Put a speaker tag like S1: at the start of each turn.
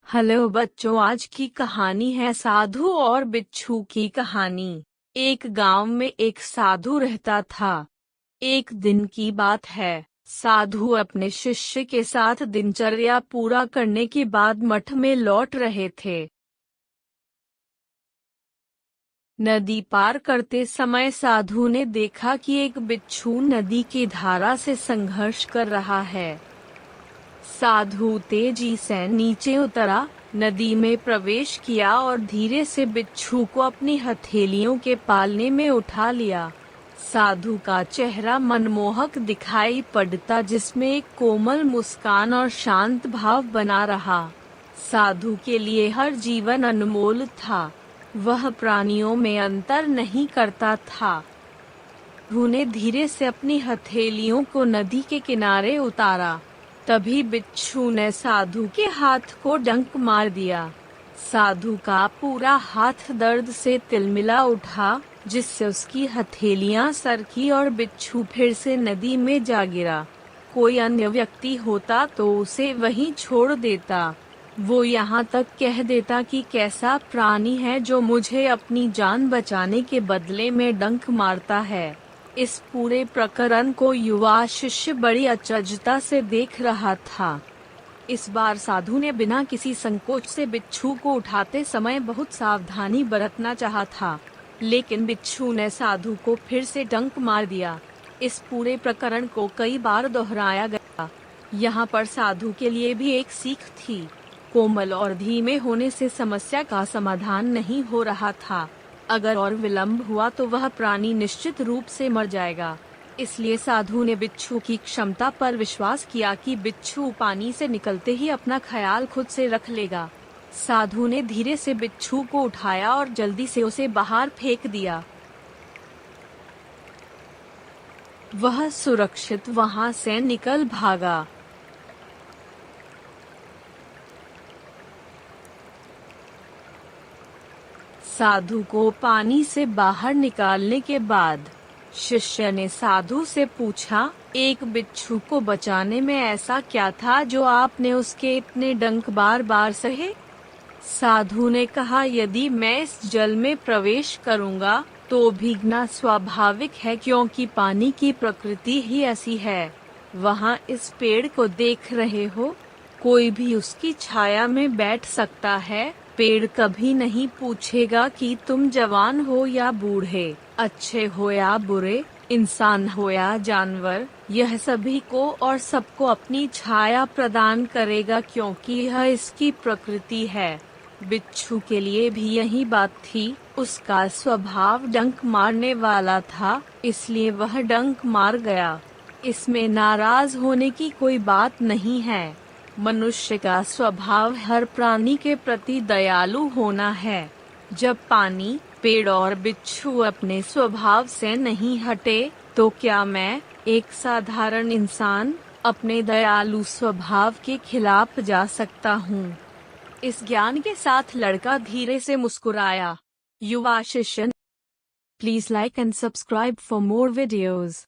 S1: Hello बच्चों, आज की कहानी है साधु और बिच्छू की कहानी। एक गांव में एक साधु रहता था। एक दिन की बात है। साधु अपने शिष्य के साथ दिनचर्या पूरा करने के बाद मठ में लौट रहे थे। नदी पार करते समय साधु ने देखा कि एक बिच्छू नदी की धारा से संघर्ष कर रहा है। साधु तेजी से नीचे उतरा, नदी में प्रवेश किया और धीरे से बिच्छू को अपनी हथेलियों के पालने में उठा लिया। साधु का चेहरा मनमोहक दिखाई पड़ता, जिसमें एक कोमल मुस्कान और शांत भाव बना रहा। साधु के लिए हर जीवन अनमोल था। वह प्राणियों में अंतर नहीं करता था। साधु ने धीरे से अपनी हथेलियों को नदी के किनारे उतारा। तभी बिच्छू ने साधु के हाथ को डंक मार दिया। साधु का पूरा हाथ दर्द से तिलमिला उठा, जिससे उसकी हथेलियां सरकी और बिच्छू फिर से नदी में जा गिरा। कोई अन्य व्यक्ति होता तो उसे वहीं छोड़ देता। वो यहाँ तक कह देता कि कैसा प्राणी है जो मुझे अपनी जान बचाने के बदले में डंक मारता है। इस पूरे प्रकरण को युवा शिष्य बड़ी अचरजता से देख रहा था। इस बार साधु ने बिना किसी संकोच से बिच्छू को उठाते समय बहुत सावधानी बरतना चाहा था, लेकिन बिच्छू ने साधु को फिर से डंक मार दिया। इस पूरे प्रकरण को कई बार दोहराया गया। यहाँ पर साधु के लिए भी एक सीख थी। कोमल और धीमे होने से समस्या का समाधान नहीं हो रहा था। अगर और विलंब हुआ तो वह प्राणी निश्चित रूप से मर जाएगा। इसलिए साधु ने बिच्छू की क्षमता पर विश्वास किया कि बिच्छू पानी से निकलते ही अपना ख्याल खुद से रख लेगा। साधु ने धीरे से बिच्छू को उठाया और जल्दी से उसे बाहर फेंक दिया। वह सुरक्षित वहां से निकल भागा। साधु को पानी से बाहर निकालने के बाद शिष्य ने साधु से पूछा, एक बिच्छू को बचाने में ऐसा क्या था जो आपने उसके इतने डंक बार बार सहे? साधु ने कहा, यदि मैं इस जल में प्रवेश करूंगा तो भीगना स्वाभाविक है, क्योंकि पानी की प्रकृति ही ऐसी है। वहाँ इस पेड़ को देख रहे हो, कोई भी उसकी छाया में बैठ सकता है। पेड़ कभी नहीं पूछेगा कि तुम जवान हो या बूढ़े, अच्छे हो या बुरे, इंसान हो या जानवर। यह सभी को और सबको अपनी छाया प्रदान करेगा, क्योंकि यह इसकी प्रकृति है। बिच्छू के लिए भी यही बात थी। उसका स्वभाव डंक मारने वाला था, इसलिए वह डंक मार गया। इसमें नाराज होने की कोई बात नहीं है। मनुष्य का स्वभाव हर प्राणी के प्रति दयालु होना है। जब पानी, पेड़ और बिच्छू अपने स्वभाव से नहीं हटे, तो क्या मैं, एक साधारण इंसान, अपने दयालु स्वभाव के खिलाफ जा सकता हूँ? इस ज्ञान के साथ लड़का धीरे से मुस्कुराया। युवा शिष्य, please like and subscribe for more videos.